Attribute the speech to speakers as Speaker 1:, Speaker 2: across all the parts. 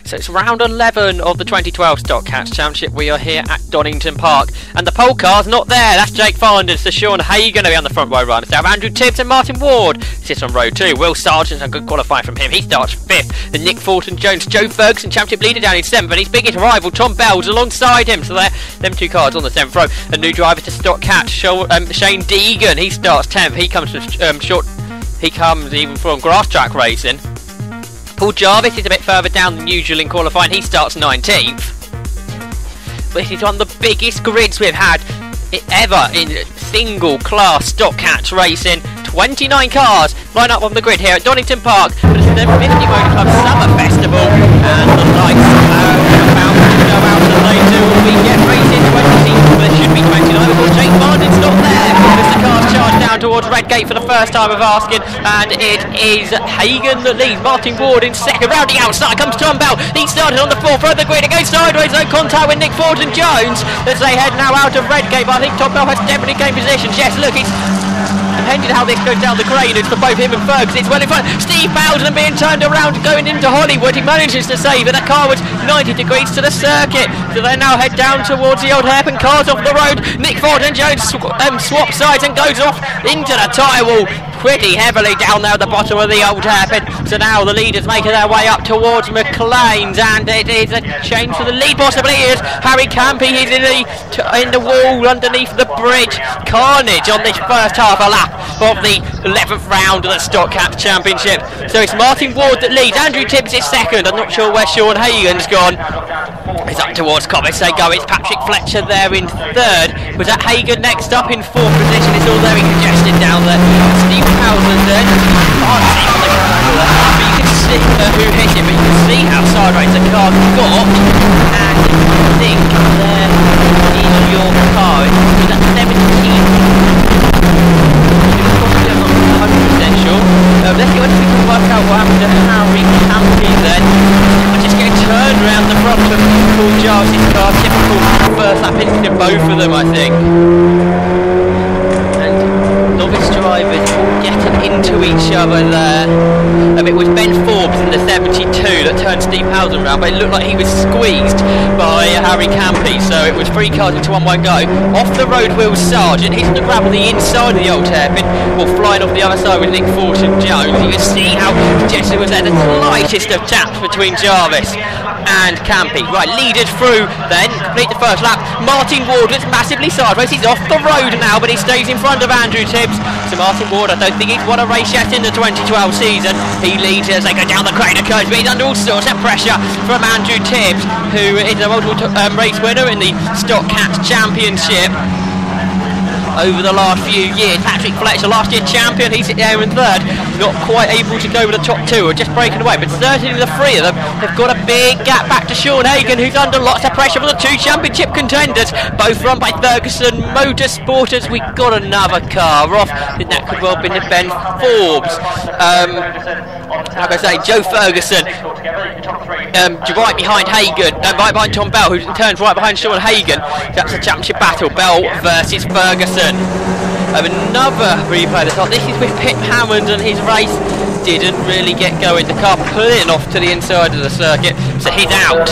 Speaker 1: So it's round 11 of the 2012 Stock Cats Championship. We are here at Donington Park, and the pole car's not there. That's Jake Finders, so Sean Hay going to be on the front row runners. Now Andrew Tibbs and Martin Ward sit on row 2. Will Sargent, a good qualifying from him, he starts 5th. Then Nick Fortin-Jones, Joe Ferguson, championship leader, down in 7th, and his biggest rival Tom Bell's alongside him. So they're them two cars on the 7th row. A new driver to Stock Cats, Shane Deegan. He starts 10th. He comes to He comes even from grass track racing. Paul Jarvis is a bit further down than usual in qualifying. He starts 19th. This is one of the biggest grids we've had ever in single class Stock Cats racing. 29 cars line up on the grid here at Donington Park for the 750 Motor Club Summer Festival, and the lights are about to go out, and they do. We get racing 20, but it should be 29. But Jake Barden's not there as the cars charge down towards Redgate for the first time of asking, and it is Hagan that leads. Martin Ward in second. Rounding outside comes Tom Bell. He started on the 4th row of the grid. It goes sideways, no contact with Nick Fortin-Jones as they head now out of Redgate. But I think Tom Bell has definitely gained positions. Yes, look, it's depending how this goes down the grade, it's for both him and Ferguson. It's well in front. Steve Bowden being turned around going into Hollywood. He manages to save it. That car was 90 degrees to the circuit. So they now head down towards the old hairpin. Cars off the road. Nick Fortin-Jones swaps sides and goes off into the tyre wall pretty heavily down there at the bottom of the old hairpin. So now the leaders making their way up towards McLean's, and it is a change for the lead possibly. Is Harry Campy. He's in the wall underneath the bridge. Carnage on this first half a lap of the 11th round of the Stock Cats Championship. So it's Martin Ward that leads. Andrew Tibbs is second. I'm not sure where Sean Hagan's gone. It's up towards Cobbis they go. It's Patrick Fletcher there in third. Was that Hagan next up in 4th position? It's all very congested down there. Steve Howland then. Can't see on the camera, but you can see who hit him. But you can see how sideways the car got. And I think there is your car. It's at 17. Let's see if we can work out what happened to Harry Campy then. We're just getting turned around the front of Paul Jarvis' car. Typical first lap incident of both of them, I think. And novice drivers getting into each other there. It was Ben Forbes in the 72 that turned Steve Howden around, but it looked like he was squeezed by Harry Campy, so it was 3 cars into one go. Off the road, Will Sargent, he's going to grab on the inside of the old hairpin, or flying off the other side with Nick Fortin-Jones. You can see how Jesse was there, the slightest of taps between Jarvis and Campy. Right, leaders through then, complete the first lap. Martin Ward was massively sideways. He's off the road now, but he stays in front of Andrew Tibbs. So Martin Ward, I don't think he's won a race yet in the 2012 season. He leads as they go down the crater curves, but he's under all sorts of pressure from Andrew Tibbs, who is a multiple race winner in the Stock Cats Championship over the last few years. Patrick Fletcher, last year champion, he's there in third, not quite able to go with the top 2, or just breaking away, but certainly the 3 of them have got a big gap back to Sean Hagan, who's under lots of pressure from the 2 championship contenders, both run by Ferguson Motorsporters. We got another car off, I think that could well have been Ben Forbes. Like I say, Joe Ferguson right behind Hagan, right behind Tom Bell, who turns right behind Sean Hagan. That's a championship battle, Bell versus Ferguson. Another replay of the top. This is with Pip Hammond, and his race didn't really get going. The car pulling off to the inside of the circuit, so he's out.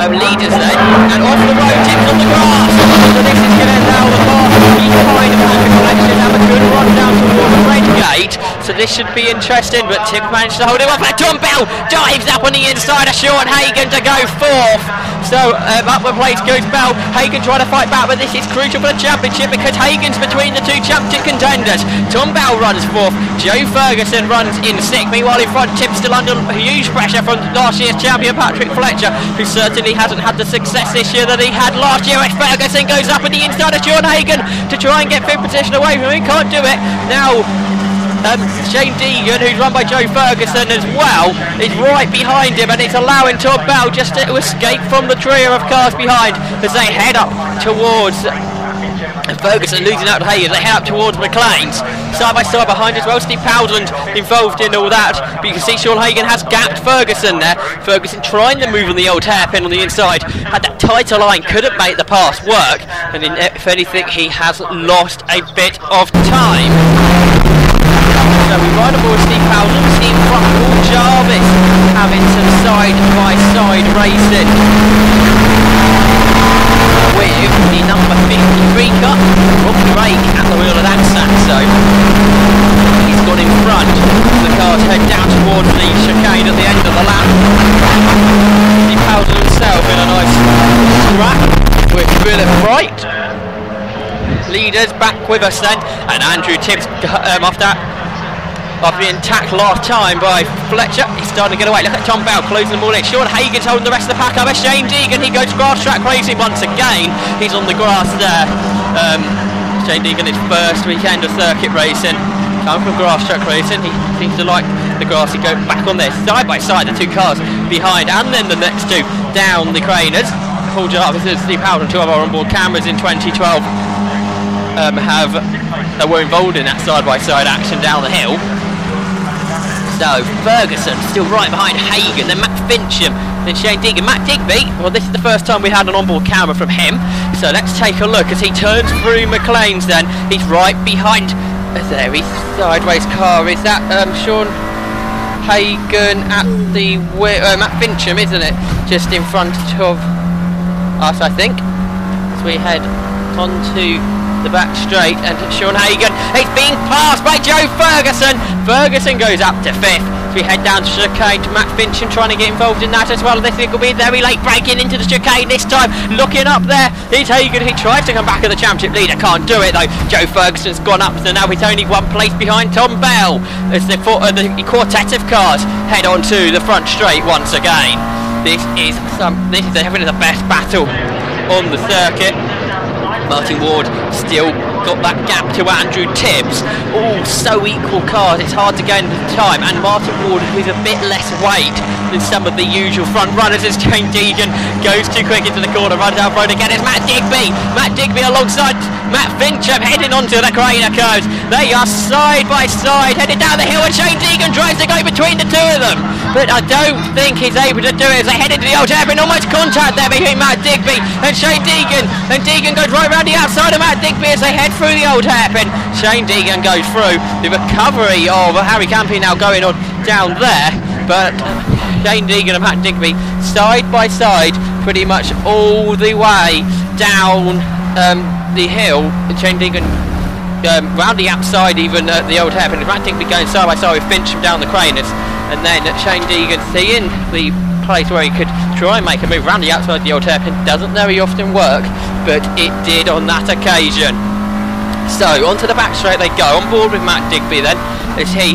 Speaker 1: Leaders then, and off the road, Tips on the grass. So this is going to allow the car behind Patrick Fletcher have a good run down towards Redgate. So this should be interesting, but Tips managed to hold him off. Tom Bell dives up on the inside of Sean Hagan to go 4th. So up the place goes Bell. Hagan trying to fight back, but this is crucial for the championship because Hagan's between the 2 championship contenders. Tom Bell runs 4th. Joe Ferguson runs in 6th. Meanwhile, in front, Tips still under huge pressure from last year's champion Patrick Fletcher, who certainly hasn't had the success this year that he had last year. As Ferguson goes up on the inside of Sean Hagan to try and get 5th position away from him. Can't do it. Now Shane Deegan, who's run by Joe Ferguson as well, is right behind him, and it's allowing Tom Bell just to escape from the trio of cars behind as they head up towards Ferguson, losing out to Hagan. They head up towards McLean's. Side by side behind as well, Steve Howland involved in all that, but you can see Sean Hagan has gapped Ferguson there. Ferguson trying to move on the old hairpin on the inside, had that tighter line, couldn't make the pass work, and if anything he has lost a bit of time. So we ride aboard Steve Howland, see in front Paul Jarvis having some side by towards the chicane at the end of the lap. He powdered himself in a nice scrap with Philip Bright. Leaders back with us then, and Andrew Tibbs after being tackled last time by Fletcher, he's starting to get away. Look at Tom Bell closing them all in. Sean Hagan's holding the rest of the pack up. Shane Deegan, he goes grass track racing once again. He's on the grass there. Shane Deegan, his first weekend of circuit racing. Coming from grass track racing, he seems to like the grass. He goes back on there, side by side, the two cars behind, and then the next two down the Craners. Paul Jarvis and Steve Howden, two of our onboard cameras in 2012, were involved in that side by side action down the hill. So Ferguson still right behind Hagan, then Matt Fincham, then Shane Deegan. Matt Digby, well, this is the first time we had an onboard camera from him, so let's take a look as he turns through McLean's then. He's right behind, there, his sideways car, is that Sean Hagan at the Matt Fincham, isn't it? Just in front of us, I think. So we head onto the back straight, and Sean Hagan, it's being passed by Joe Ferguson. Ferguson goes up to 5th. So we head down to chicane to Matt Fincham, trying to get involved in that as well. This will be very late breaking into the chicane this time. Looking up there, it's Hagan. He tries to come back at the championship leader, can't do it though. Joe Ferguson's gone up, so now he's only one place behind Tom Bell as the quartet of cars head on to the front straight once again. This is definitely the best battle on the circuit. Martin Ward still got that gap to Andrew Tibbs. All so equal cars, it's hard to gain the time, and Martin Ward with a bit less weight than some of the usual front runners as Shane Deegan goes too quick into the corner, runs out front again. It's Matt Digby alongside Matt Fincham heading onto the Craner curves. They are side by side heading down the hill, and Shane Deegan tries to go between the two of them, but I don't think he's able to do it as they head into the old hairpin. Almost contact there between Matt Digby and Shane Deegan, and Deegan goes right round the outside of Matt Digby as they head through the old hairpin. Shane Deegan goes through. The recovery of Harry Campy now going on down there, but Shane Deegan and Matt Digby side by side pretty much all the way down the hill. Shane Deegan round the outside even at the old hairpin. Matt Digby going side by side with Fincham down the Craners, and then Shane Deegan seeing the place where he could try and make a move round the outside of the old hairpin. Doesn't very often work, but it did on that occasion. So onto the back straight they go, on board with Matt Digby then, as he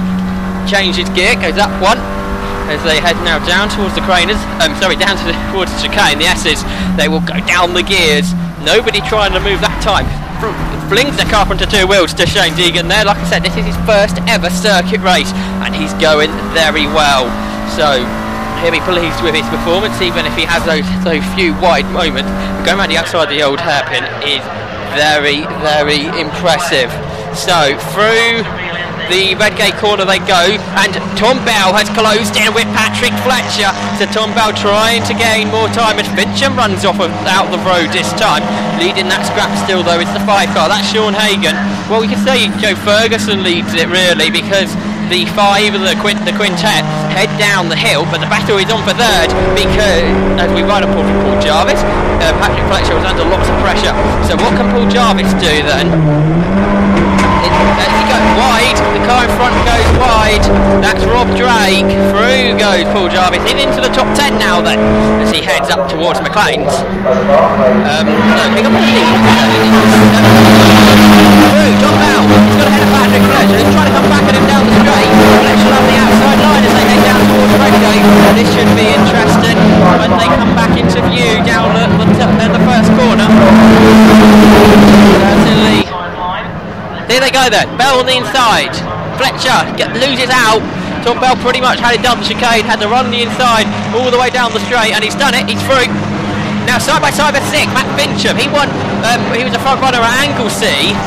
Speaker 1: changes gear, goes up one, as they head now down towards the Craners, towards the chicane, the S's. They will go down the gears, nobody trying to move that time. Flings the car onto two wheels to Shane Deegan there. Like I said, this is his first ever circuit race, and he's going very well. So he'll be pleased with his performance, even if he has those few wide moments. Going around the outside of the old hairpin is very, very impressive. So through the red gate corner they go, and Tom Bell has closed in with Patrick Fletcher. So Tom Bell trying to gain more time as Fincham runs off out the road this time. Leading that scrap still though is the 5 car, that's Sean Hagan. Well, we can say Joe Ferguson leads it really, because the 5 of the quintet head down the hill, but the battle is on for third, because as we ride up Paul Jarvis, Patrick Fletcher was under lots of pressure. So what can Paul Jarvis do then? He goes wide, the car in front goes wide, that's Rob Drake. Through goes Paul Jarvis, into the top 10 now then, as he heads up towards McLean's. John Bell, he's got ahead of Patrick Fletcher, he's trying to come back at him down the straight. Fletcher on the outside line as they head down towards Redgate. This should be interesting when they come back into view down at the first corner. Certainly. There they go then, Bell on the inside. Fletcher loses out. Tom Bell pretty much had it down the chicane, had to run the inside all the way down the straight, and he's done it, he's through. Now side by side with 6, Matt Fincham, he won, he was a front runner at Anglesey.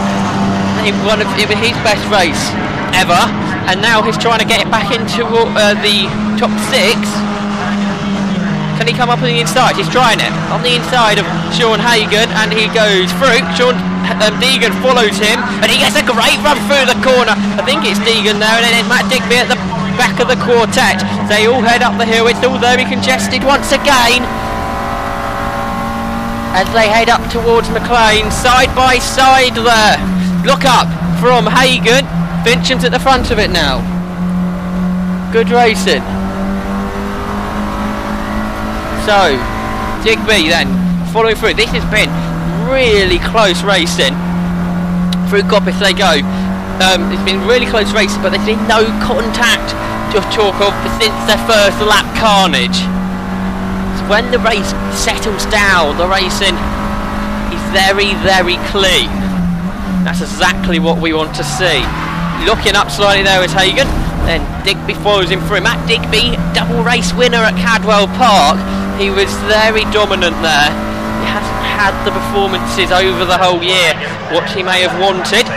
Speaker 1: He won his best race ever, and now he's trying to get it back into the top 6. Can he come up on the inside? He's trying it on the inside of Sean Hagan, and he goes through. Sean Deegan follows him, and he gets a great run through the corner. I think it's Deegan there, and then it's Matt Digby at the back of the quartet. They all head up the hill. It's all very congested once again as they head up towards McLean, side by side there. Look up from Hagan. Fincham's at the front of it now. Good racing. So, Digby then following through. This has been really close racing. Through Coppice they go. It's been really close racing, but there's been no contact to talk of since their first lap carnage. So when the race settles down, the racing is very, very clean. That's exactly what we want to see. Looking up slightly there is Hagan. Then Digby follows him through. Matt Digby, double race winner at Cadwell Park. He was very dominant there. He hasn't had the performances over the whole year what he may have wanted.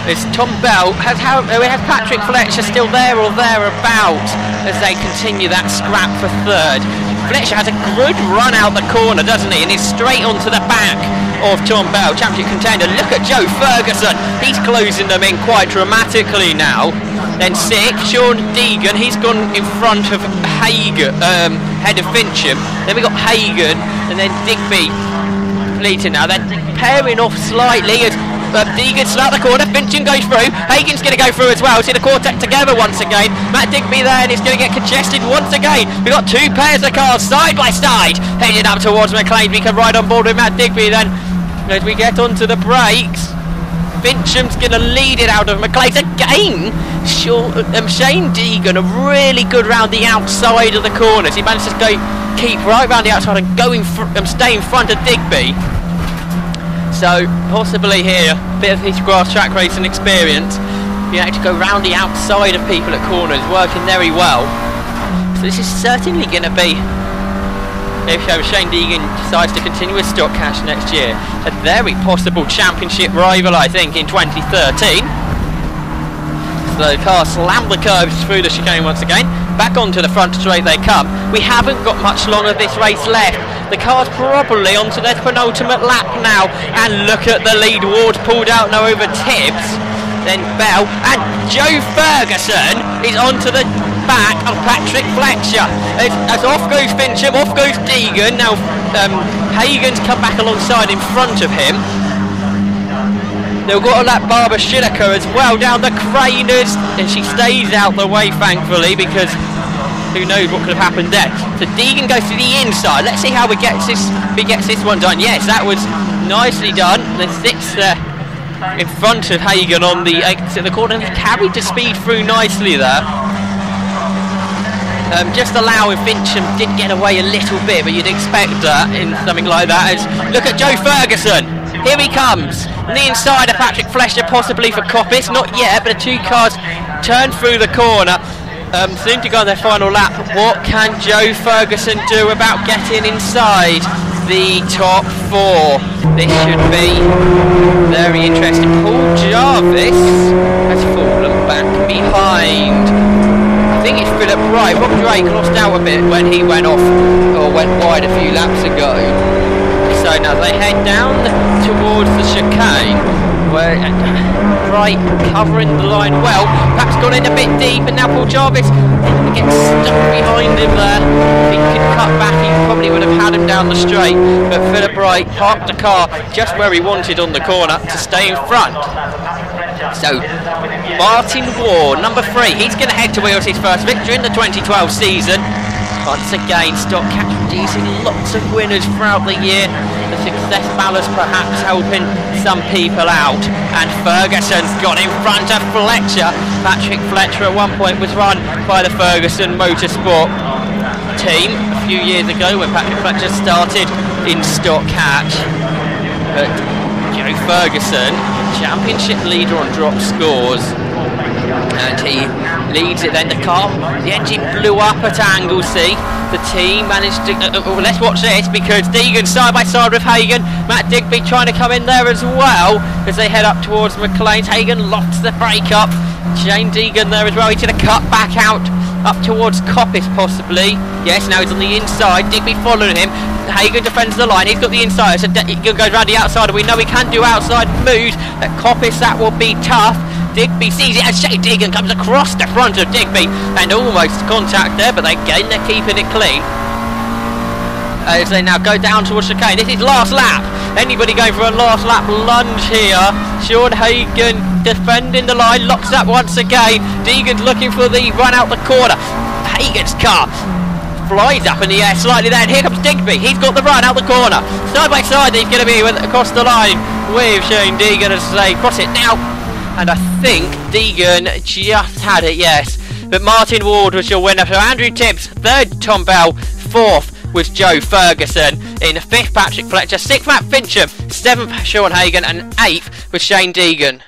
Speaker 1: It's Tom Bell. Has Patrick Fletcher still there or thereabouts as they continue that scrap for third. Fletcher has a good run out the corner, doesn't he? And he's straight onto the back of Tom Bell, championship contender. Look at Joe Ferguson. He's closing them in quite dramatically now. Then sixth, Sean Deegan. He's gone in front of Hagan, head of Fincham. Then we got Hagan and then Digby completing now. They're pairing off slightly as Deegan's out the corner, Fincham goes through, Hagan's going to go through as well. See the quartet together once again. Matt Digby there, and it's going to get congested once again. We've got two pairs of cars side by side heading up towards McLean. We can ride on board with Matt Digby then as we get onto the brakes. Fincham's going to lead it out of McLean again. Shane Deegan a really good round the outside of the corners. He managed to keep right round the outside and stay in front of Digby. So possibly here, a bit of his grass track racing experience, being able to go round the outside of people at corners, working very well. So this is certainly going to be, if Shane Deegan decides to continue with Stock Cash next year, a very possible championship rival, I think, in 2013. So the car slammed the curbs through the chicane once again. Back onto the front straight they come. We haven't got much longer of this race left. The car's probably onto their penultimate lap now. And look at the lead. Ward's pulled out now over Tibbs. Then Bell. And Joe Ferguson is onto the back of Patrick Fletcher. As off goes Fincham, off goes Deegan. Now Hagan's come back alongside in front of him. They've got that Barbara Schilliker as well down the Craners, and she stays out the way thankfully, because who knows what could have happened there. So Deegan goes to the inside. Let's see how he gets this one done. Yes, that was nicely done. The sixth in front of Hagan on the exit of the corner, and he carried the speed through nicely there. Just allowing Fincham did get away a little bit, but you'd expect that in something like that. Look at Joe Ferguson. Here he comes. On the inside of Patrick Fletcher, possibly for Coppice. Not yet, but the two cars turn through the corner. Soon to go on their final lap. What can Joe Ferguson do about getting inside the top four? This should be very interesting. Paul Jarvis has fallen back behind. I think it's Philip Wright. Rob Drake lost out a bit when he went off, or went wide a few laps ago. So now they head down towards the chicane, where Wright covering the line well, perhaps gone in a bit deep, and now Paul Jarvis gets stuck behind him there. If he could cut back, he probably would have had him down the straight, but Philip Wright parked the car just where he wanted on the corner to stay in front. So Martin Ward, number 3, he's going to head towards his first victory in the 2012 season. Once again, Stock Cash producing lots of winners throughout the year. The success ballast perhaps helping some people out. And Ferguson's got in front of Fletcher. Patrick Fletcher at one point was run by the Ferguson Motorsport team a few years ago when Patrick Fletcher started in Stock Cash. But Joe Ferguson, championship leader on drop scores, and he leads it. Then the engine blew up at Anglesey. The team managed to let's watch this, because Deegan side by side with Hagan. Matt Digby trying to come in there as well as they head up towards McLean's. Hagan locks the brake up. Shane Deegan there as well. He's going to cut back out up towards Coppice possibly. Yes, now he's on the inside. Digby following him. Hagan defends the line. He's got the inside, so he goes around the outside, and we know he can do outside moves. At Coppice that will be tough. Digby sees it as Shane Deegan comes across the front of Digby, and almost contact there, but again they're keeping it clean. As they now go down towards chicane. This is last lap. Anybody going for a last lap lunge here? Sean Hagan defending the line, locks up once again. Deegan's looking for the run out the corner. Hagan's car flies up in the air slightly there, and here comes Digby. He's got the run out the corner. Side by side, he's going to be across the line with Shane Deegan as they cross it now. And I think Deegan just had it, yes. But Martin Ward was your winner. So Andrew Tibbs, third Tom Bell, fourth was Joe Ferguson. In fifth, Patrick Fletcher, sixth, Matt Fincham, seventh, Sean Hagan, and eighth was Shane Deegan.